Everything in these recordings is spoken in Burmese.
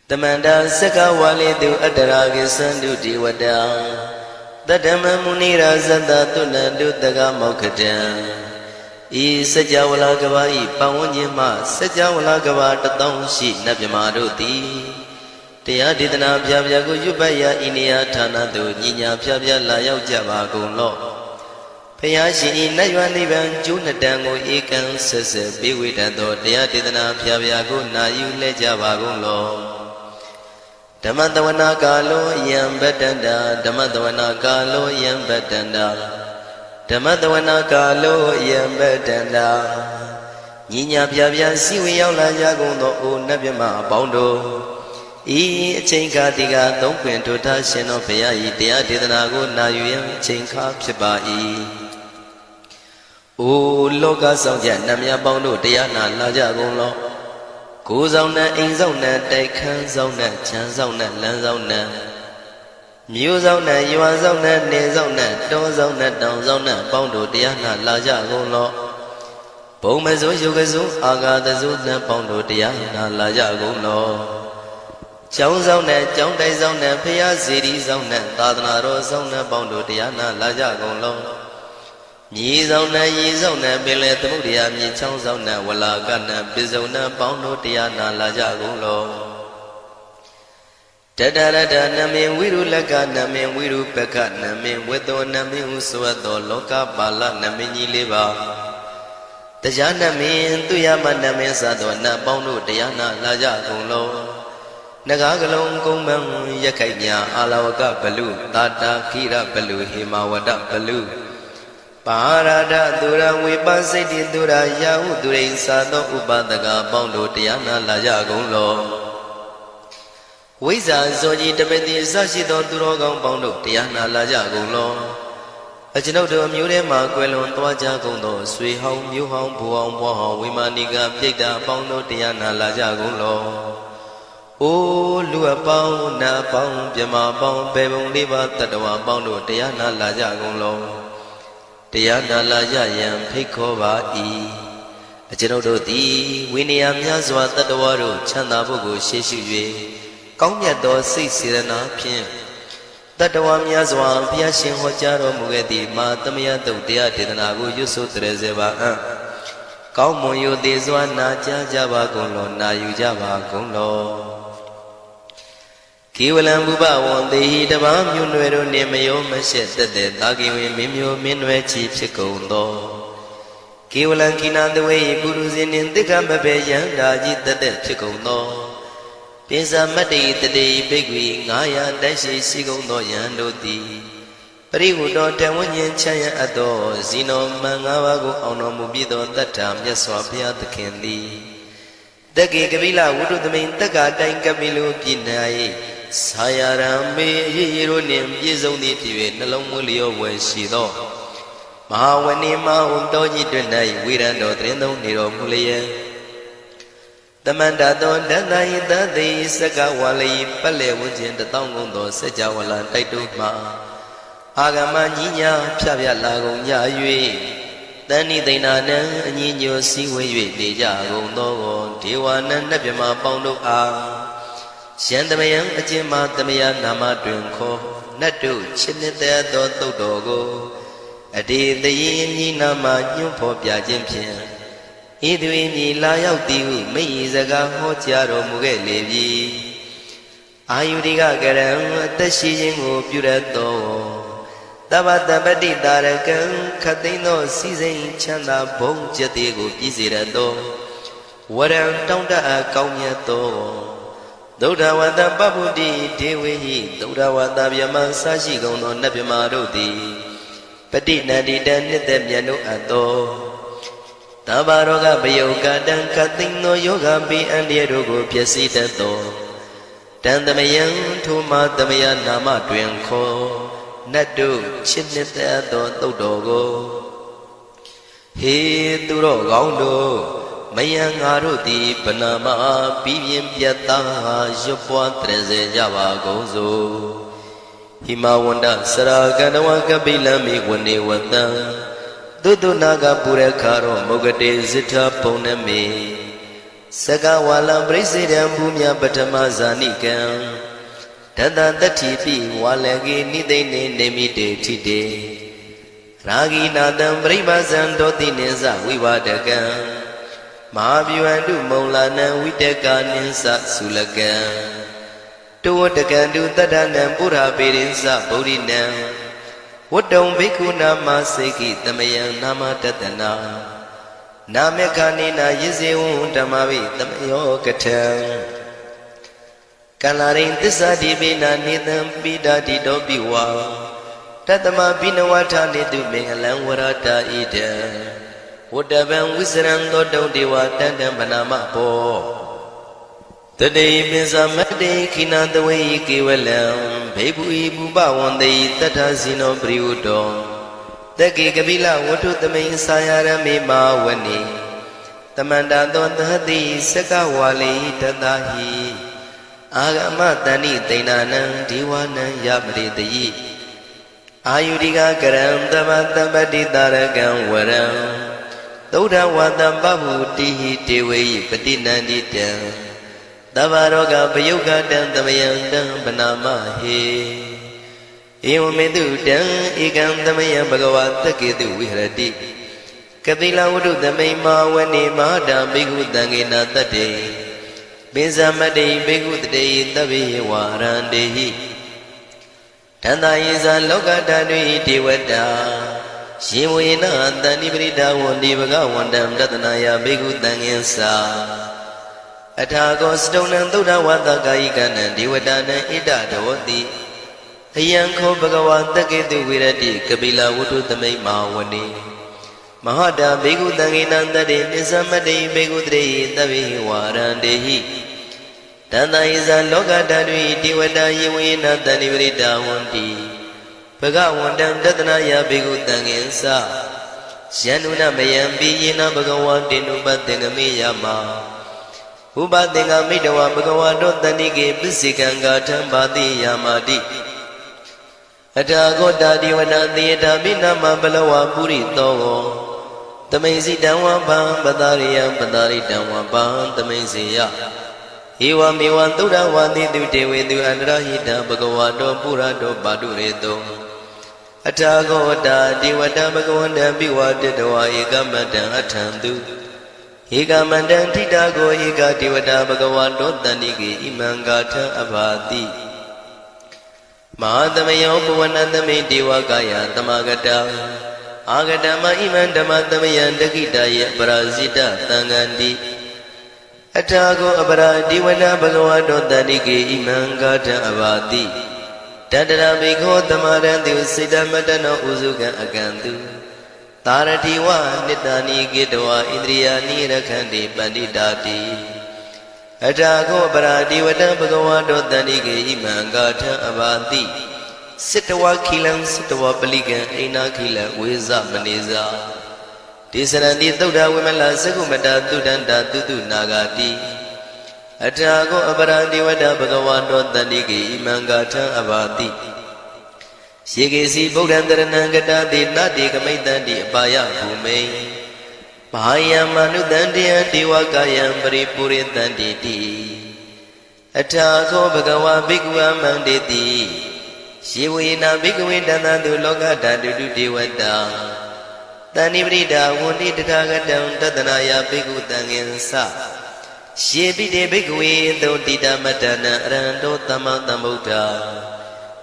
Tamanda Saka Wali Du Adaragi Sandu Diwada Tadama Munira Zanda Tunandu Daga Mokatan I Sajawala Gawai Pawanyama Sajawala Gawata Tongshi Nabyamaroti Tia Didana Pyago Yubaya Inia Tanadu Nina Pya Layao Javago Law Payashi Nayuanivan Junadango Ekan Sese Biwitado Tia Didana Pyago Nayu Lejavago Law Damadavana Kalo Yam Betanda Damadavana Kalo Yam Betanda Damadavana Kalo Yam Betanda Nina Pya Siwi Yaula Yagondo O Nabima Bondo I Chinka Diga Don't Quint to Tashin of Paya Tia Didanago Nayuam Chinka Pibai O Loka Soja Namia Bondo Diana Lajago Go zona, in zona, they can zona, chan zona, land zona. Mu zona, you are zona, ne zona, do zona, down zona, bondo, diana, laja, go lo. Pomazo, yogazu, aga the zuna, bondo, diana, laja, go lo. Chow zona, John day zona, pia city zona, tadana, zona, bondo, diana, laja, go lo. Yi zona, Billet Mudia, Mi Chow zona, Walagana, Bizona, Bondo, Diana, Laja, go lo. Tadada, Namin, Wiru Laga, Namin, Wiru Peka, Namin, Wedo, Namin, Usuado, Loka, Bala, Namini Liva. Tajana Min, Tuyama, Namin Sado, Bondo, Diana, Laja, go lo. Nagagalong Gomang, Yakaya, Alawaka, Balu, Tata, Kira, Balu, Himawada, Balu. Parada Dura Wipasiti Dura Yahu Durain Sado Ubadaga Bondo Tiana Laja Golo Wiza Zoji Tabeti Sashido Durogang Bondo Tiana Laja Golo Ajino to Murema Quelon Toaja Gondo Sui Hong Yu Hong Puang Puang Wimaniga Pita Bondo Tiana Laja Golo O Lua Pao Na Pao Pyama Pao Pebong Liva Tatawa Bondo Tiana Laja Golo Tiana Laja Yam Pikova E. A general D. Winniam Yazwa Tadawaro, Chanabogo, Sheshu, Kongyato, 6 Sirena Pien. Tadawam Yazwa, Piashin Hojaro Mugeti, Matamia Dotia, Tidanago, Yusu Trezeva. Kaumoyo de Zwana, Java Golo, Nayu Java Golo. Kiwalam Buba one day the Bam Yunuero Nemayo Mashet the Dagi Mimio Minwe Chief Chicondo. Kiwalan Kinan the way Guruzin in the Gambabe Yandaji the Chicondo. Pisa Mati the day Bigwi, Naya Dashi Sigondo Yandoti. Periudo Tawanyan Chaya Ado, Zino Mangawago Ono Mubido that time Yaswapia the Candy. The Gigavila would the main Taga Dankabilu Pinai. Sayarambe Yirunim Yizoni Tive Nalomulio Weshido Mahawani Maundoji Dunai Wirando Trendo Niro Mulia The Mandado Danai Dadi Sakawali Pale Wujin the Tongundo Sajawala Taituma Agama Nina Pavia Lago Yayui Dani Dinana Nino Siwe Deja Gondo Tiwana Nabima Bondo A Shandamayan Ajima Damaya Nama Dunko Nadu Chinita Dogo Adi the Yin Nama Yumpo Piajimpian Idwini Layao Diu Meizaga Hotiaro Mugelevi Ayudiga Garam Tashijingo Purato Tabata Badi Darakan Katino Season Chanda Bong Jatigo Pizirado Waram Tonda Kaunyato Dodawada Babudi, Dewi, Dodawada Yama Sashi Gono Nabimarodi, Padina Didan Demiano Ado Tabaroga Bayoga Dan Katino Yoga Bi and Yerogo Piasita Do Dandamayan Tuma Damaya Nama Dwenko Nadu Chinita Do Dogo He Duro Gondo Mayangarudi Panama Pivian Piata Jopua Treze Java Gozo Himawanda Saraganawa Kabila Miwani Wanda Dudu Naga Purekaro Mogade Zita Poname စကဝါလံပရိစေတံဘူမြပထမဇာနိကံတတတတ္ထိပိဝါလကေနိသိနေနေမိတေထိတေရာဂိနာတံပရိပါဇံဒောတိနိသဝိဝါဒကံမဟာဗျဝန္တုမုံလာနံဝိတကာနိသသုလကံတောတကံတုတတ္ထနံပုရပေရိသဗုဒ္ဓိနံဝတ္တုံဘိက္ခုနာမစေကိတမယံနာမတတနာနာမေခာနိနာယဇေဝံဓမ္မဝိတမယောကထံကလာရိန်သစ္စာတိပိနာနေတံပိတာတိတောပိဝါတတမဘိနဝထာနေတုမင်္ဂလံဝရတာဣဒံဝတ္တဗံဝိစရံသောတုံဒေဝတန္တံဗနာမဘောတတေပိစမတေခိနာတဝေကေဝလံဘေဘူဤဘူပဝန္တေတတ္ထဇိနောပရိဝတ္တောတကေကပိလဝတ္ထုသမိန်စာယရမေမာဝနေတမန္တသောသဟတိစကဝါလိတတဟိအာဂမတဏိတိဏနံဒီဝနံယပရိတယိအာယုရိကကရံတမတပတိတာရကံဝရံသုဒ္ဓဝတံပဗုတိဟိတေဝေယပတိနန္တိတံသဗ္ဗရောဂပယုတ်ကတံသမယံတံဗနာမဟေဧဝမေတုတံဧကံသမယံဘဂဝါတက္ကေတုဝိဟရတိကပိလဝတ္ထုသမိန်မာဝနေမဟာတံဘိက္ခုတံဃေနတတ္တေပိဇမတေဘိက္ခုတတေသဗ္ဗေဝါရန္တေဟိတန္တယေဇာလောကဓာတုဒေဝတာယေဝေနတန္တိပရိဒါဝန္တိဘဂဝန္တံတတနာယဘိက္ခုတံဃင်္စာအထာကောစတုံနံသုဒ္ဓဝါသကာယိကနံဒေဝတာနံဣဒဒောတိအယံခောဘဂဝါတက္ကေတုဝိရတိကပိလဝတ္ထုသမိန်မာဝနေမဟာတာဘေကုတံဃိနံတတေနိသမတေဘေကုတရေသဗ္ဗေဝါရန္တေဟိတန္တယေဇာလောကဓာတုဒေဝတာယေဝေနတန္တိပရိဒါဝန္တိဘဂဝန္တံတတနာယဘေကုတံဃင်္စာယန္နုနမယံပိယေနဘဂဝါတေနုပသင်္ကမေယမဥပသင်္ကမိတဝဘဂဝါတောတဏိကေပစ္စေကံဂါထံဘာတိယာမာတိအထာဂောတာဒီဝနာသေတာမိနာမဘလဝပုရိသောသမိန်စီတံဝံပံပတာရိယံပတာရိတံဝံပံသမိန်စီယဧဝမေဝံသုဒ္ဓဝါတိတုတေဝေတုအန္တရဟိတံဘဂဝါတောပုရတောပါတုရေတောအထာဂောတာဒီဝတံဘဂဝန္တံပိဝါတတဝါဧကမတံအထံတုဧကမတံထိတာကိုဧကဒေဝတာဘဂဝါတောတန္တိကေဣမံဂါထံအဘာတိမဟာသမယောပဝနသမိဒေဝကာယသမဂတံအာဂတမဣမံဓမ္မသမယံတကိတယေပရာဇိတသံဃန္တိအထာကိုအပရာဒီဝနာဘဂဝါတောတန္တိကေဣမံဂါထံအဘာတိတတရဘေခောသမရံတိစိတမတနောဥစုကံအကံတုသာရတိဝနိတ္တနိကေတဝဣန္ဒြိယာနိရခန္တိပန္တိတာတိအထာကိုပရာဒီဝတံဘဂဝါတောတန္တိကေဣမံဂါထံအဘာတိစိတဝခိလံစိတဝပလိကံအိနာခိလဝေဇမနေဇာဒေသရတိသုဒ္ဓဝိမလသကုမတသုဒန္တာတုတုနာဂတိအထာကိုအပရာဒီဝတံဘဂဝါတောတန္တိကေဣမံဂါထံအဘာတိယေကေစီဗုဒ္ဓံတရဏံကတာတိနတိကမိတ္တံတိအပါယဘူမိန်ဘာယံမနုတံတယံဒေဝကာယံပရိပုရိတံတိတိအထာခောဘဂဝါဘိက္ခုအမန္တေတိယေဝေနဘိက္ခဝေတန္တတုလောကဓာတုတုဒေဝတာတဏိပရိဒါဝန္တိတထာဂတံတတနာယဘိက္ခုတံဃင်္စယေပိတေဘိက္ခဝေသောတိတမတ္တနံအရဟံတောသမ္မာသမ္ဗုဒ္ဓ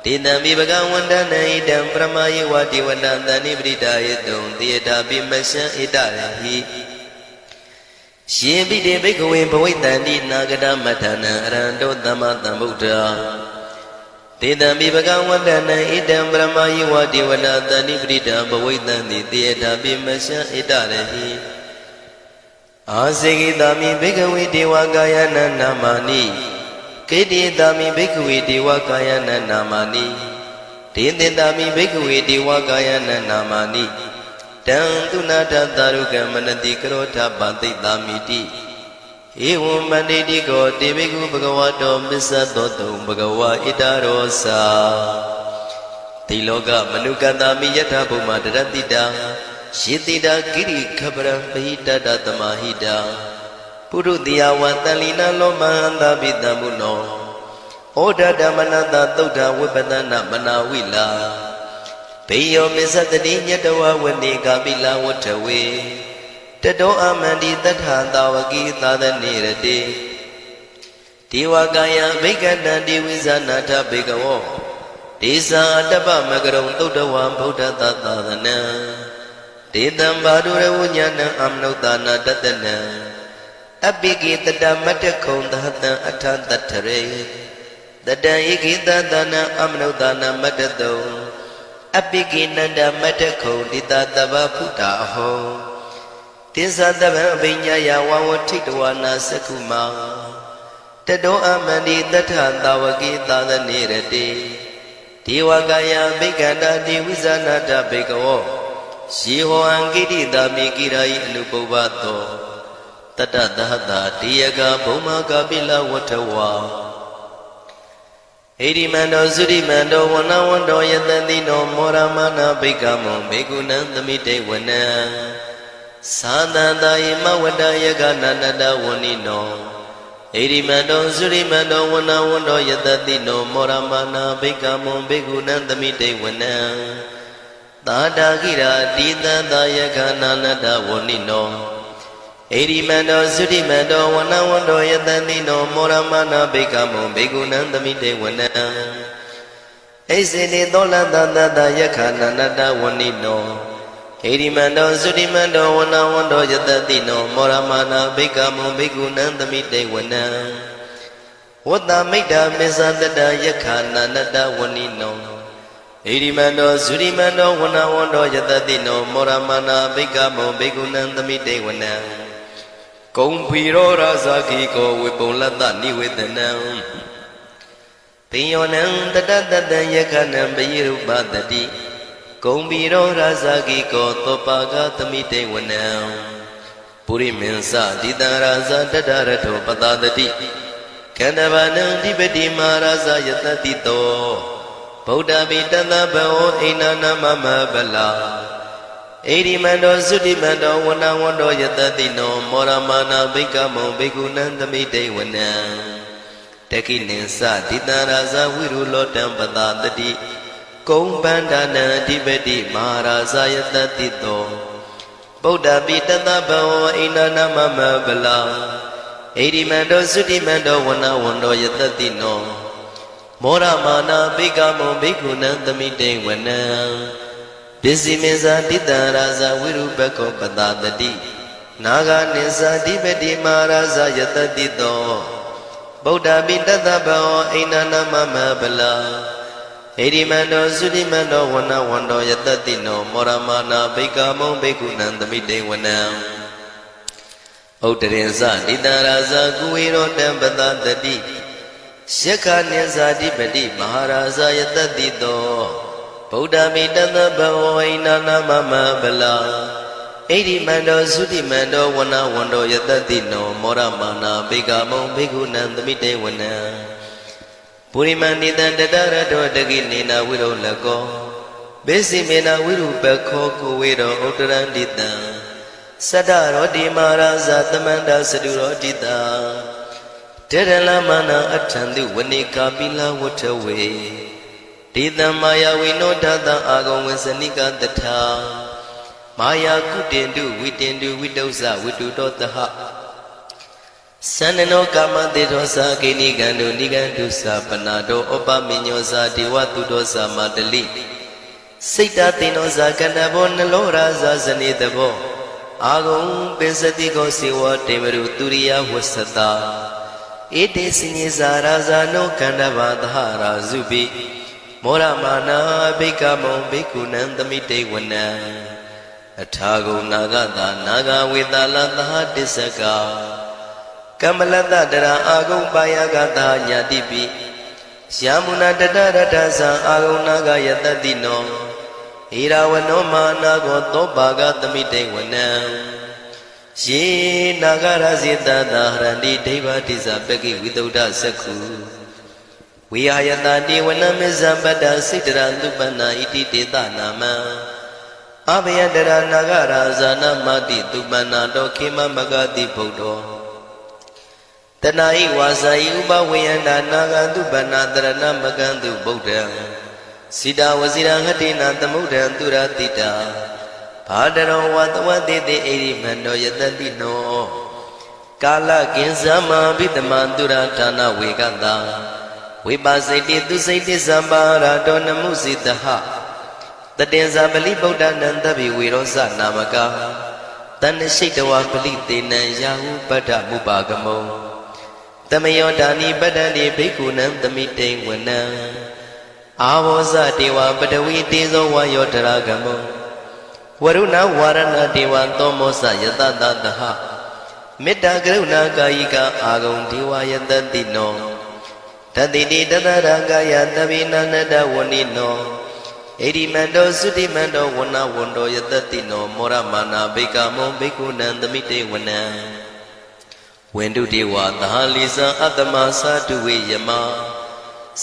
ဒေတံမိဘဂဝန္တနံဣတံပရမယေဝတိဝတံတဏိပရိဒါယေတုံသေတာပိမရှံဣတရဟိယေပိတေဘိက္ခဝေဘဝိတန္တိနာဂတမတ္တနံအရဟံတောသမ္မာသမ္ဗုဒ္ဓတေတံမိဘဂဝန္တနံဣတံပရမယေဝတိဝတံတဏိပရိဒါဘဝိတန္တိသေတာပိမရှံဣတရဟိအာစေကိတာမိဘိက္ခဝေဒေဝကာယနာနာမာနိကေတိတာမိဘိက္ခဝေဒေဝကာယနာနာမာနိဒေသင်တာမိဘိက္ခဝေဒေဝကာယနာနာမာနိတံသူနာထသာရုကမနတိကရောထပတိတာမိတိဧဝံမန္တိတိကောတေဘိက္ခုဘဂဝါတောမစ္ဆသောတုံဘဂဝါဣတရောစာတိလောကမနုကတာမိယထာဘုမတရတိတာယေတိတာကိရိခပရံပဟိတတသမဟိတာ ပုရုတိယဝတန်လီနာလောမဟန္တာပိတံမုနောဩဒဓမ္မနတသုဒ္ဓဝိပဒနာမနာဝိလာဘေယောမစ္စတတိညတဝဝနေကာပိလဝထဝေတတောအမန္တိတထသာဝကိသာသနေရတိဒေဝကာယဘိကတံဒီဝိဇာနာထဘေကဝောဒေဇာတပ္ပမကရုံသုဒ္ဓဝံဗုဒ္ဓသာသာသနံဒေတံဘာဒုရဝဉာဏံအမနုဿာနာတတနံအပိကိတတမတ္တခုံသဟတံအထတထရေတတံဧကိတသနံအမနုဿာနာမတ္တတုံအပိကိနန္ဒမတ္တခုံတိတတဗ္ဗဖုတာအဟောတိသတဗံအဘိညာယဝဝထိတဝနာသက္ခုမာတတောအမန္တိတထသာဝကိသာသနေရတိဒေဝကာယဘိကန္တာတိဝိဇာနာတဘေကဝောယေဟောအံကိတိတာမိကိရာယိအနုပုဗ္ဗတောတတသဟတာတေယကဘုံမာကပိလဝထဝါဣရိမန္တောသုရိမန္တောဝနဝန္တောယတတိနောမောရမနာဘိကမောဘေကုဏံသမိတေဝနံသာသန္တာယမဝတ္တယကနာနတဝဏိနောဣရိမန္တောသုရိမန္တောဝနဝန္တောယတတိနောမောရမနာဘိကမောဘေကုဏံသမိတေဝနံသာတာခိရာတိတံသာယကနာနတဝဏိနောဣရိမန္တောသုရိမန္တောဝနဝန္တောယတတိနောမောရမနာဘိကမောဘေကုဏံသမိတေဝနံဣစေတိသောလတတတယခာနာနတဝဏိနောဣရိမန္တောသုရိမန္တောဝနဝန္တောယတတိနောမောရမနာဘိကမောဘေကုဏံသမိတေဝနံဝတ္တမိတ္တမေဇတတယခာနာနတဝဏိနောဣရိမန္တောသုရိမန္တောဝနဝန္တောယတတိနောမောရမနာဘိကမောဘေကုဏံသမိတေဝနံကုံဖီရောရာဇာခိကောဝေပုံလတ္တနိဝေဒနံပိယောနံတတတတံယခနံပိရုပတတိကုံဖီရောရာဇာခိကောသောပါကသမိတေဝနံပုရိမင်းစတိတံရာဇာတတရထောပတတတိခန္ဓဘာနံဓိပတိမာရာဇာယတတိတောဗုဒ္ဓပိတသဗ္ဗောအိနာနမမဗလာဣရိမန္တောသုတိမန္တောဝနဝန္တောယတတိနောမောရမနာဘိကမောဘေကုဏံသမိတေဝနံတခိနိသတိတံရာဇဝိရုလောတံပတတတိကုံပန္ဒနာအဓိပတိမဟာရာဇယတတိတောဗုဒ္ဓပိတသဗ္ဗောအိနာနမမဗလာဣရိမန္တောသုတိမန္တောဝနဝန္တောယတတိနောမောရမနာဘိကမောဘေကုဏံသမိတေဝနံပစ္စည်းမေဇာတိတံရာဇဝိရုပကောပတတတိနာဂနိသတိပတိမဟာရာဇယတတိတောဗုဒ္ဓပိတသဗ္ဗောအိနာနမမဗလာဣရိမန္တောသုတိမန္တောဝနဝန္တောယတတိနောမောရမနာဘိကမောဘေကုဏံသမိတေဝနံဥတ္တရင်ဇတိတံရာဇကုဝေရောတံပတတတိယက္ခနိသတိပတိမဟာရာဇယတတိတောဗုဒ္ဓမိတသဗ္ဗဝိနာနမမဗလာဣရိမန္တောသုတိမန္တောဝနဝန္တောယတတိနောမောရမနာဘေကမောဘေကုဏံသမိတေဝနံပုရိမဏိတံတတရတောတကိနေနာဝိရောလကောဘေစီမေနာဝိရုပခောကိုဝေရောဥတ္တရန္တိတံသတ္တရောတိမာရာဇသမန္တာစတုရောတိတာတေရလမနာအထံတုဝနေကာပိလဝထဝေဒေတံမာယဝိနောဒတံအာဂုံဝေစနိကတထာမာယာကုတင်တုဝိတင်တုဝိတုဇဝိတုတောတဟသန္နနောကာမတေသောသာကိနိကံတုနိကံတုသာပနာတောဩပမိညောသာဒေဝတုတောသာမတလိစိတ်တသေနောသာကန္တဘောနလောရာဇာဇနေတဘောအာဂုံပိစတိကောစေဝတေမရုတုရိယဝဆတာဧတေစိညေဇာရာဇာနောကန္တဘာသဟရာဇုပိမောရမနာဘိကမောဘိက္ခုနံသမိတေဝနံအထာဂုဏနာဂတာနာဂဝေတလသဟတစ္စကကမလတတရာအာဂုံပါယကတာညာတိပိယာမုနာတတရတသံအာဂုဏနာဂယတတိနောဣရာဝနောမာနာကောသောပါကသမိတေဝနံယေနာဂရဇိတတာဟရန္တိဒိဗ္ဗတိဇပကိဝိသုဒ္ဓသက္ခုဝိဟာယတတိဝနမေဇပတ္တစိတရံသူပန္နာဣတိတေတနာမံအဘယတရနာဂရာဇာနမတိသူပန္နာတောခေမမဂတိဗုဒ္ဓော တဏှာဤဝါစာဤဥပဝေယန္တာနာဂံတုပနာတရဏမကံတုဗုဒ္ဓံစိတာဝစီရဟတိနာသမုဒ္ဒံသူရတိတာဘာတရောဝတဝတိတိဣရိမန္တောယတတိနောကာလကင်ဇမဘိတမံသူရဌာနဝေကတံဝိပါစိတိသူစိတိသမ္ပါရာတောနမုစိတဟတတေဇာပလိဗုဒ္ဓနံတဗ္ဗိဝေရောဇနာမကတဏ္ဍရှိတဝပလိတေနံယာဟုပတ္ထမုပါကမောတမယောဒါနိပတ္တန္တိဘိက္ခုနံသမိတိဝနံအာဘောဇတေဝပတဝီတေဇောဝါယောတရာကမောဝရုဏဝါရဏတေဝသောမောဇယတတတဟမေတ္တာကရုဏာကာယိကအာဂုံဒေဝယတတိနောတတိတိတတရာကာယတဗိနန္တဝဏိနောဣရိမန္တောသုတိမန္တောဝဏဝန္တောယတတိနောမောရမာနာဘိကမောဘိက္ခုနံသမိတေဝနံဝန္တုတေဝသဟလိဇံအတ္တမသာတုဝေယမ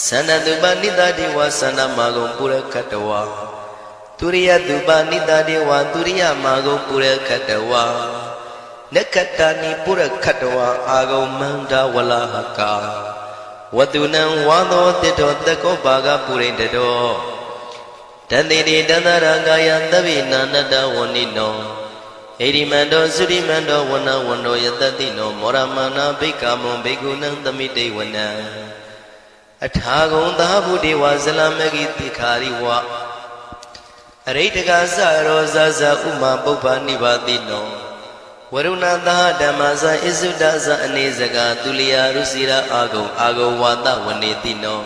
သန္တတုပနိတတေဝသန္တမာဂုံပုရခတဝါသူရိယတုပနိတတေဝသူရိယမာဂုံပုရခတဝါနက္ခတနိပုရခတဝါအာဂုံမန္တဝလဟကာဝတုနံဝါသောတိတောတကောပါကပုရိတတောတတိတိတတရာကာယသဗ္ဗိနာနတဝဏိနောဣရိမန္တောသုရိမန္တောဝဏဝန္တောယတတိနောမောရမာနာဘိက္ခမောဘိက္ခုနံသမိတေဝနံအထာဂုံသာဗုဒေဝဇလမဂိတိခာရိဝအရိတကသရောဇဇဥမာပုပ္ပနိဗ္ဗာတိနောဝရုဏသာဓမ္မဇဣစုဒဇအနေစကာသူလျာရုစီရာအာဂုံဝါတဝနေတိနော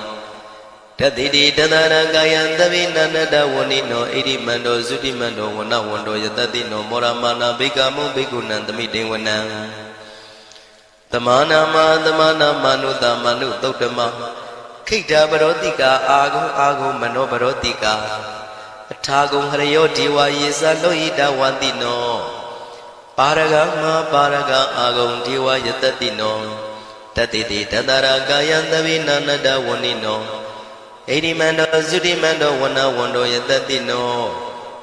တတိတိတတရကာယံသဗိနန္တဝဏိနောဣရိမန္တောသုတိမန္တောဝဏဝန္တောယတတိနောမောရမာနာဘိက္ခမောဘိက္ခုနံသမိတေဝနံသမာနာမနုတမနုသုတ်တမခိတ္တပရောတိကာအာဂုံမနောပရောတိကာအထာဂုံဟရယောဒေဝယေသလောဟိတဝတိနောပါရဂမပါရဂအာဂုံဒေဝယတတိနောတတိတိတတရာကာယံသဗိနန္တဝဏိနောဣရိမန္တောသုတိမန္တောဝဏဝန္တောယတတိနော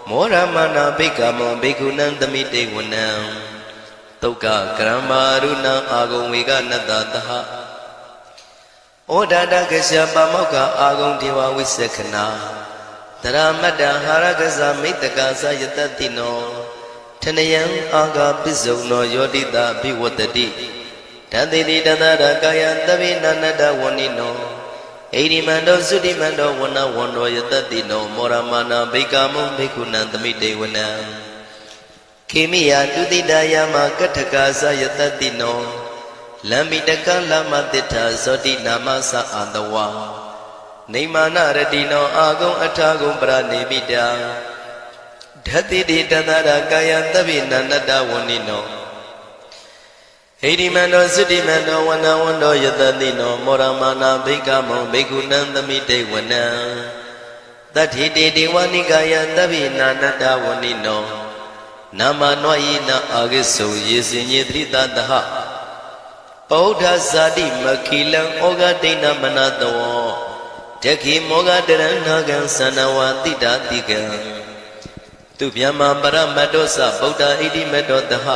မောရမာနာဘိက္ခမောဘိက္ခုနံသမိတေဝနံသုက္ကကရမရုဏအာဂုံဝေကနတတဟဩဒါတကရှပမောက္ခအာဂုံဒေဝဝိသက္ခနာတရမတ္တဟာရကဇမိတ္တကာသယတတိနောထနယံအာဂပစ္စုံနောယောတိတာဘိဝတ္တိတတိတိတတရကာယသဗ္ဗိနန္တဝဏိနောဣရိမန္တောသုတိမန္တောဝဏဝန္တောယတတိနောမောရမာနာဘိက္ခမောဘိက္ခုနံသမိတေဝနံခေမိယတုတိတယမကထကာသယတတိနောလမ္မိတကလမတိထာဇောတိနာမသအာတဝါနေမာနရတိနောအာဂုံအထာဂုံပရနေမိတာဓတိတိတတရကာယသဗ္ဗိနန္တဝဏိနောဣရိမန္တောသုတိမန္တောဝဏဝန္တောယတတိနောမောရမာနာဘိက္ခမောဘိက္ခုနံသမိတေဝနံတတိတေဒေဝနိကာယသဗ္ဗိနန္တဝဏိနောနာမနွာယိနအာဂိစုံယေစင်ညေတိတတဟပောဓဇာတိမခိလံဩဃဒိဏမနတဝောတခိမောဃတရဏဂံသန္နဝတိတာတိကံသူဗျမပရမတ္တောသဗုဒ္ဓဣတိမတ္တောတဟ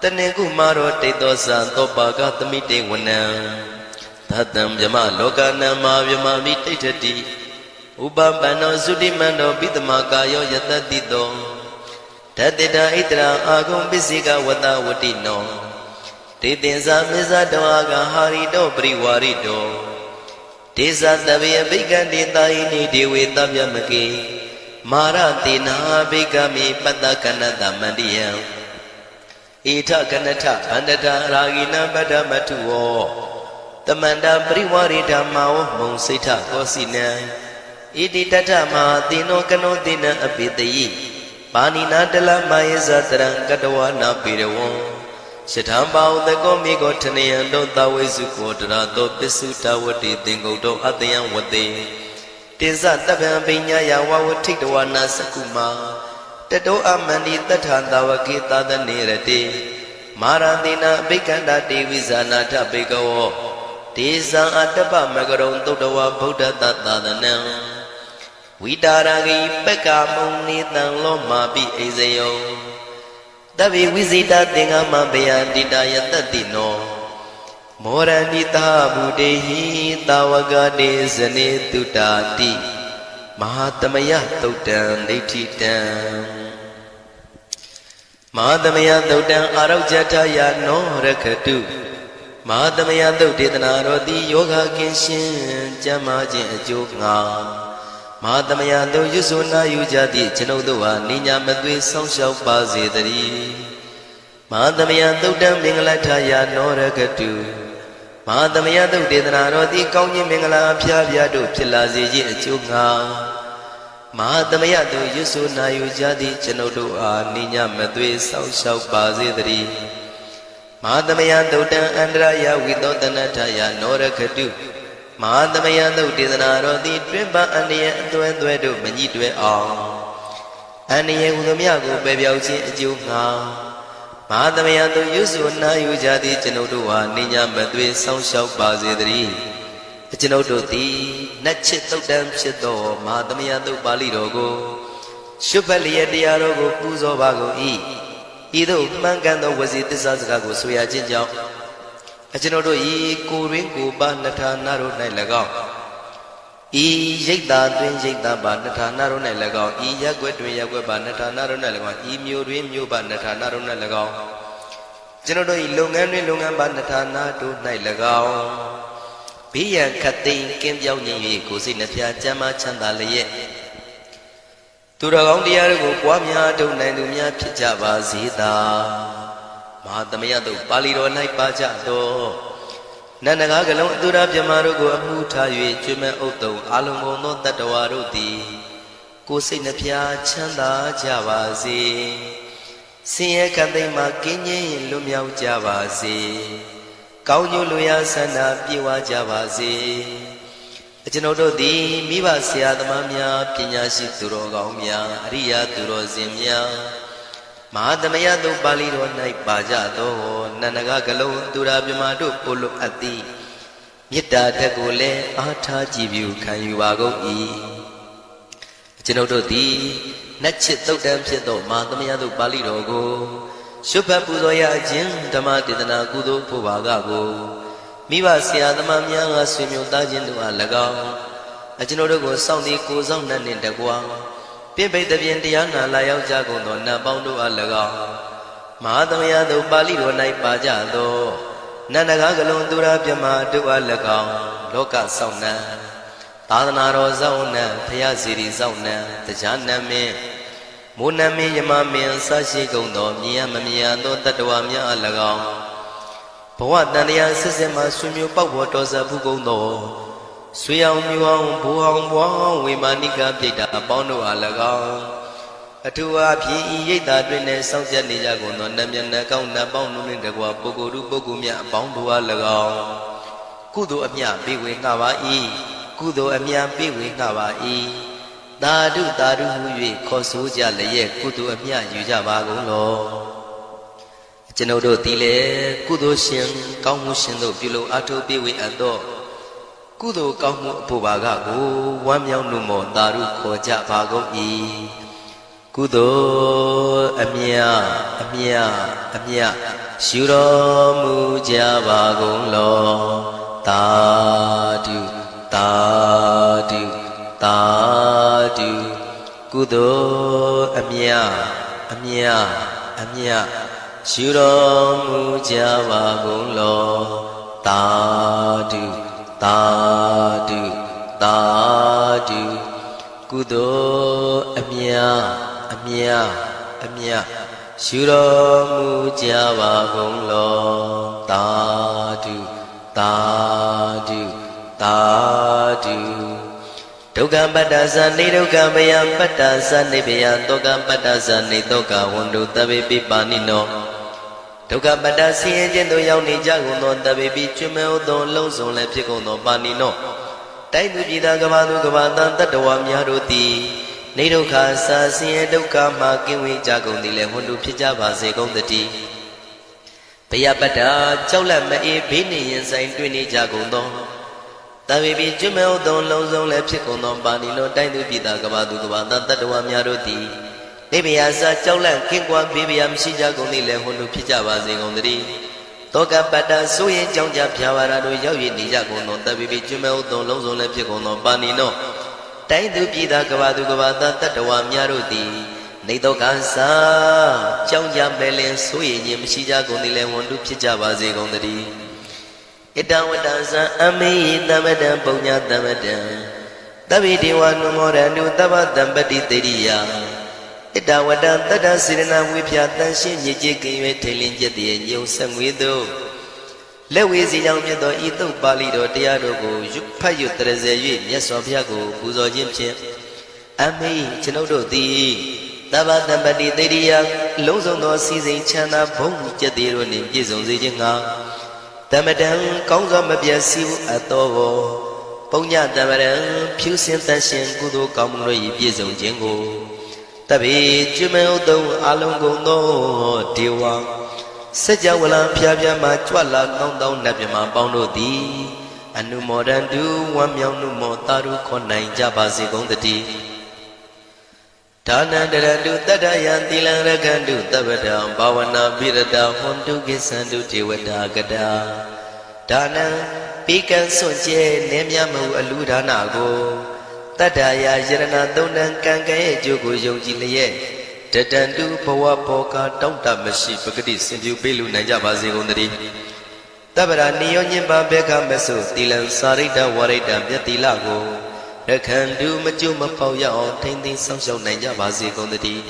တနေကုမာရောတိတောသသောပါကသမိတေဝနံသတံဗျမလောကနံမာဗျမမိတိဋ္ဌတိဥပပန္နောသုတိမန္တောပိတမကာယောယတတိတောဓတိတာဣတရာအာဂုံပစ္စေကဝတဝတိနောတေတင်္စာမေဇတောအာဂဟာရိတောပရိဝါရိတောဒေဇတဗေဘိက္ခန္တေတာယိနိဒေဝေတဗျမကေမာရတေနာဘိက္ခမေပတ္တကနတမန္တိယံဣထကနထဗန္တတာရာဂိနံပတ္တမထုဝောတမန္တပရိဝါရိဓမ္မာဝမုံစိဋ္ဌကောစီနံဣတိတထမဟာတိနောကနောတိနံအပိတယိပါဏိနာတလမယေဇတရံကတဝနာပိရဝံရှထံပါဥတကောမိကောထနယံတောသဝိစုကောတရာတောပစ္စုတဝတိသင်္ကုတ်တောအတယံဝတိတေဇတဗံပညာယဝဝထိတဝနာစကုမာတတောအမန္တိတထာတဝကေသဒနေရတိမာရတိနာအဘိက္ခန္တာတေဝိဇာနာထဘေကဝောဒေဇံအတ္တပမကရုံသုတ္တဝဗုဒ္ဓတသာသနံဝိတာရဂိပက္ခမုံနိတံလောမာပိအိဇယောတဗ္ဗေဝိဇိတသင်္ဃမဘေယတိတာယတတိနော မောရဏိတာဘုဒေဟိတာဝကတေဇနေတုတာတိမဟာသမယသုတ်တံဒိဋ္ဌိတံမဟာသမယသုတ်တံအာရောဇထယနောရခတုမဟာသမယသုတ်ဒေသနာတော်သည်ယောဂကင်းရှင်းကျမ်းမာခြင်းအကျိုးငါမဟာသမယသုတ်ရွတ်ဆိုနာယူကြသည့်ကျွန်ုပ်တို့ဟာနိညာမသွေဆောင်းလျှောက်ပါစေတည်းမဟာသမယသုတ်တံမင်္ဂလထယနောရခတုမဟာသမယသုတ်ဒေသနာတော်သည်ကောင်းခြင်းမင်္ဂလာအဖျားဖျားတို့ဖြစ်လာစေခြင်းအကျိုးငါမဟာသမယသုတ်ရွတ်ဆိုနာယူကြသည့်ကျွန်ုပ်တို့အားနိညာမသွေဆောင်းလျှောက်ပါစေတည်းမဟာသမယသုတ်တံအန္တရာယဝိသောတနထယနောရခတုမဟာသမယသုတ်ဒေသနာတော်သည်တွင်ပန်းအန္တရာယ်အသွဲသွဲတို့မညှိတွဲအောင်အန္တရာယ်ဟူသည်များကိုပယ်ပြောက်ခြင်းအကျိုးငါမဟာသမယသုတ်ရွတ်ဆိုနာယူကြသည့်ကျွန်ုပ်တို့ဟာနိညာမသွေဆောင်းလျှောက်ပါစေတည်းကျွန်ုပ်တို့သည်နတ်ချစ်သုတ်တံဖြစ်သောမဟာသမယသုတ်ပါဠိတော်ကိုရှုဖတ်လျက်တရားတော်ကိုပူဇော်ပါကုန်၏ဤသို့မှန်ကန်သောဝစီသစ္စာစကားကိုဆိုရခြင်းကြောင့်ကျွန်ုပ်တို့ဤကိုရင်းကိုပါနထာနာတို့၌၎င်းဤရိတ်တာတွင်ရိတ်တာပါနထာနာတို့၌၎င်းဤရက်ွက်တွင်ရက်ွက်ပါနထာနာတို့၌၎င်းဤမြို့တွင်မြို့ပါနထာနာတို့၌၎င်းကျွန်ုပ်တို့ဤလုပ်ငန်းတွင်လုပ်ငန်းပါနထာနာတို့၌၎င်းဘေးရန်ခတ်သိမ်းကင်းပြောင်းခြင်း၍ကိုယ်စိတ်နှဖျားကျမ်းမာချမ်းသာလျက်သူတော်ကောင်းတရားတို့ကိုပွားများထုတ်နိုင်သူများဖြစ်ကြပါစေသာမဟာသမယသုတ်ပါဠိတော်၌ပါကြသောနန္ဒကားကလုံးအတုရပြမတို့ကိုအမှုထား၍ကျွမ်းမဲ့ဥတုံအာလုံကုန်သောတတ္တဝါတို့သည်ကိုယ်စိတ်နှဖျားချမ်းသာကြပါစေဆင်းရဲခတ်သိမ်းမှကင်းငြိမ်းလွတ်မြောက်ကြပါစေကောင်းကျိုးလူရဆန္ဒပြေဝကြပါစေကျွန်ုပ်တို့သည်မိဘဆရာသမားများပညာရှိသူတော်ကောင်းများအရိယာသူတော်စင်များမဟာသမယသုတ်ပါဠိတော်၌ပါကြသောနန္ဒကကလုံးသူရာပြမတို့ပို့လို့အပ်သည်မေတ္တာဓာတ်ကိုလည်းအားထားကြည်ပြုခံယူပါကုန်၏ကျွန်ုပ်တို့သည်နတ်ချစ်သုတ်တံဖြစ်သောမဟာသမယသုတ်ပါဠိတော်ကိုရှုဖတ်ပူဇော်ရခြင်းဓမ္မဒေသနာကုသိုလ်ဖို့ပါကကိုမိဘဆရာသမားများကဆွေမျိုးသားချင်းတို့အား၎င်းကျွန်ုပ်တို့ကိုစောင့်တည်ကိုဆောင်နှံ့နှင့်တကွာပြိပိတ်တပြင်တရားနာလာရောက်ကြကုန်သောနတ်ပေါင်းတို့အား၎င်းမဟာသမယသုတ်ပါဠိတော်၌ပါကြသောနန္ဒကားကလုံးသူရာပြမတို့အား၎င်းလောကဆောင်နှံသာသနာတော်ဆောင်နှံဖရာစီရီဆောင်နှံတရားနမင်းမိုးနမင်းယမမင်းဆရှိကုန်သောမြင်ရမမြင်ရသောတတ္တဝါများအား၎င်းဘဝတန်တရားစစ်စစ်မှဆွေမျိုးပေါက်ပေါ်တော်စပ်ဖူးကုန်သောဆွေအောင်မျိုးအောင်ဘိုးအောင်ဘွားဝေမာနိကပြိတ္တာအပေါင်းတို့အား၎င်းအထူးအားဖြင့်ဤရိတ်တာတွင်နဲ့စောင့်ကြနေကြကုန်သောနတ်မြတ်နတ်ကောင်းနတ်ပေါင်းတို့နှင့်တကွာပုဂ္ဂိုလ်တို့ပုဂ္ဂိုလ်များအပေါင်းတို့အား၎င်းကုသိုလ်အမြပေးဝေငှပါ၏ကုသိုလ်အမြပေးဝေငှပါ၏သာဓုသာဓုဟု၍ခေါ်ဆိုကြလျက်ကုသိုလ်အမြယူကြပါကုန်လောကျွန်ုပ်တို့သည်လည်းကုသိုလ်ရှင်ကောင်းမှုရှင်တို့ပြုလို့အထုပေးဝေအပ်သောကုသိုလ်ကောင်းမှုအဖို့ပါကကိုဝမ်းမြောက်နှုမောသာဓုခေါ်ကြပါကုန်၏ကုသိုလ်အမြအမြအမြရှုတော်မူကြပါကုန်လောသာဓုသာဓုသာဓုကုသိုလ်အမြအမြအမြရှုတော်မူကြပါကုန်လောသာဓုသာဓုသာဓုကုသိုလ်အမြအမြအမြရှုတော်မူကြပါကုန်လောသာဓုသာဓုသာဓုဒုက္ခပတ္တဇာနေဒုက္ခမယပတ္တဇာနေဘယတောကပတ္တဇာနေတောကဝန္တုတဗေပိပါဏိနောဒုက္ခပတ္တဆင်းရဲခြင်းသို့ရောက်နေကြကုန်သောတဗေပိကျွမဲဥသောလုံးစုံလည်းဖြစ်ကုန်သောပါဏိနောတိုက်သူပြည်သားကဘာသူကဘာသားတတ္တဝါများတို့သည်နေဒုက္ခစာဆင်းရဲဒုက္ခမှကင်းဝေးကြကုန်သည်လည်းဝန္တုဖြစ်ကြပါစေကုန်သတည်းဘယပတ္တကြောက်လန့်မအေးဘေးနေရင်ဆိုင်တွေ့နေကြကုန်သောတဗေပိကျွမဲဥသောလုံးစုံလည်းဖြစ်ကုန်သောပါဏိနောတိုက်သူပြည်သားကဘာသူကဘာသားတတ္တဝါများတို့သည်နေဘယစာကြောက်လန့်ကင်းကွာဘေးဘယမရှိကြကုန်သည်လည်းဝန္တုဖြစ်ကြပါစေကုန်သတည်း တောကပတ္တဆိုရင်ကြောင့်ကြဖြာဝါရတို့ရောက်ရနေကြကုန်သောတပိပိကျွမဲဥသောလုံးစုံလည်းဖြစ်ကုန်သောပါဏိနောတိုင်းသူပြည်သားကဘာသူကဘာသားတတ္တဝါများတို့သည်နေတော့ကစားကြောင့်ကြမဲ့လင်ဆိုရင်ခြင်းမရှိကြကုန်သည်လည်းဝန်တုဖြစ်ကြပါစေကုန်သတည်းဣတဝတ္တဇံအမေတမတံပုံညာတမတံတဗ္ဗေဒေဝနုမောရဏုတဗ္ဗတံပတိတေရိယဣတဝတ္တတတ္တစေရနာဝိဖြာတန်ရှင်းမြေကြီးကင်၍ထိန်လင်းချက်တည်းညုံဆက်ငွေသို့လက်ဝေစီကြောင့်မြတ်သောဤသုတ်ပါဠိတော်တရားတို့ကိုရွတ်ဖတ်ရွတ်တရစေ၍မြတ်စွာဘုရားကိုပူဇော်ခြင်းဖြင့်အမေကျွန်ုပ်တို့သည်တဗ္ဗတံပတိတေရိယလုံးစုံသောစီစဉ်ချမ်းသာဘုံကျက်သေးတို့နှင့်ပြည့်စုံစေခြင်းငှာတမတံကောင်းစွာမပြတ်စီးအပ်သောပုံညတမရံဖြူစင်တန်ရှင်ကုသိုလ်ကောင်းမှုတို့၏ပြည့်စုံခြင်းကိုတဗ္ဗေကျွမဲဥသုံးအလုံးကုန်သောဒေဝစัจ java လံဖျားဖျားမှကြွလာကောင်းသောနတ်မြမပေါင်းတို့သည်အနုမောဒံတုဝမ်းမြောက်နှုမောတာရုခေါ်နိုင်ကြပါစေကုန်တည်းဒါနန္တရတုတတ္တယံသီလံရကန္တုတပ္ပတံဘာဝနာပိရတဟွန်တုကိသန္တုဒေဝတာကတာဒါနံပိကံစွန့်ကျဲနေမြမှုအလူဒါနကိုတတ္တယာယရဏသုံးတန်ကံကဲ့ရဲ့ကျိုးကိုယုံကြည်လျက်တတန္တုဘဝဘောကတောင့်တမရှိပဂတိစင်ပြူပေးလူနိုင်ကြပါစေကုန်တည်းတပ္ပရာနိယောညင်ပါဘေခမဆုသီလံစာရိတ္တဝရိတ္တမြတ်သီလကိုရခန္တုမကျုံမပေါရအောင်ထိမ့်သိမ်းဆောင်ရှောက်နိုင်ကြပါစေကုန်တည်း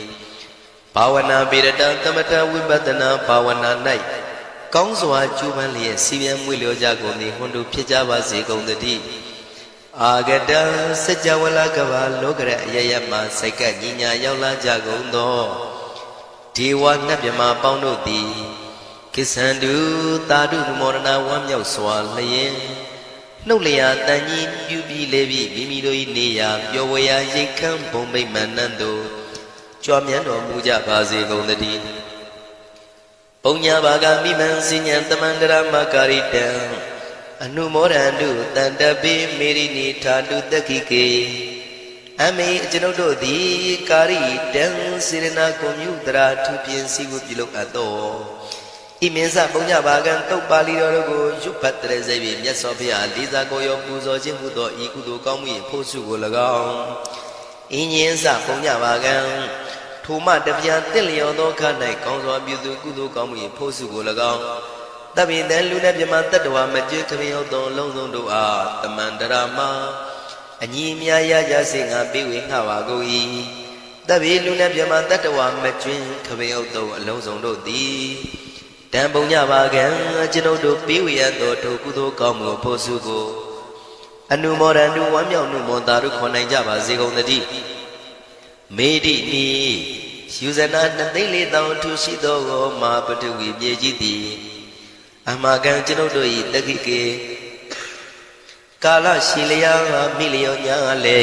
ဘာဝနာပိရတံသမထဝိပဿနာဘာဝနာ၌ကောင်းစွာကျူးပန်းလျက်စီပြန်မွေလျောကြကုန်သည်ဟွန်တုဖြစ်ကြပါစေကုန်တည်းအာဂတံစัจ java လကဘာလောကရအယယမှစိတ်ကညီညာရောက်လာကြကုန်သောဒေဝနတ်မြမပေါင်းတို့သည်ကိသန္တုသာဓုနမောရဏဝမ်းမြောက်စွာလျင်နှုတ်လျာတန်ကြီးပြုပြီးလေပြီးမိမိတို့၏နေရာပျော်ဝေရာရိတ်ခမ်းဘုံမိတ်မှန်နှံ့သို့ကြွမြန်းတော်မူကြပါစေကုန်သတည်းပုံညာဘာဂမိမံစဉ္ညာတမန္တရမကာရိတံအနုမောဒန္တုတန္တပိမေရိနိထာတုတက္ခိကေအမေကျွန်ုပ်တို့သည်ကာရိတံစေရနာကွန်မြူတရာထူပြင်းစီကိုပြုလုပ်အပ်သောဣမင်းစပုံညဘာကံတုတ်ပါဠိတော်တို့ကိုရွတ်ဖတ်တရစေပြီးမြတ်စွာဘုရားလေးစားကိုရောပူဇော်ခြင်းဟုသောဤကုသိုလ်ကောင်းမှု၏ဖို့စုကို၎င်းအင်းင်းစပုံညဘာကံထိုမှတပြားတင့်လျော်သောခါ၌ကောင်းစွာပြုသူကုသိုလ်ကောင်းမှု၏ဖို့စုကို၎င်းတပိတံလူနဲ့မြမတတ္တဝါမကျွခမေဟုတ်သောလုံးစုံတို့အားတမန္တရာမအညီမြာရကြစေငါပေးဝေငှပါကုန်၏တပိလူနဲ့မြမတတ္တဝါမကျွခမေဟုတ်သောအလုံးစုံတို့သည်တံပုံညပါကံကျွန်ုပ်တို့ပေးဝေရသောထိုကုသိုလ်ကောင်းမှုဖို့စုကိုအနုမောဒန္တုဝမ်းမြောက်နှုမောတာတို့ခေါ်နိုင်ကြပါစေကုန်သတည်းမေတိနိယူဇနာ2,400,000ထူရှိသောမဟာပတုဝီမြေကြီးသည်အမှားကံကျွန်ုပ်တို့၏တက္ခိကေကာလရှိလျာမိလျောညာလေ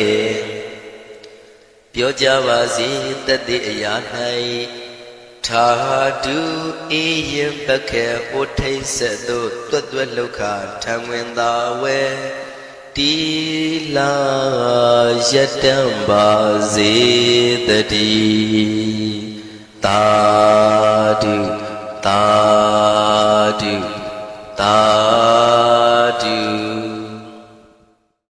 ပြောကြပါစေတတိအရာ၌ထာတုအေယံပခေဩထိတ်ဆက်သို့တွတ်တွတ်လောက်ခထံဝင်သာဝဲတီလာယတံပါစေတတိသာဓုသာ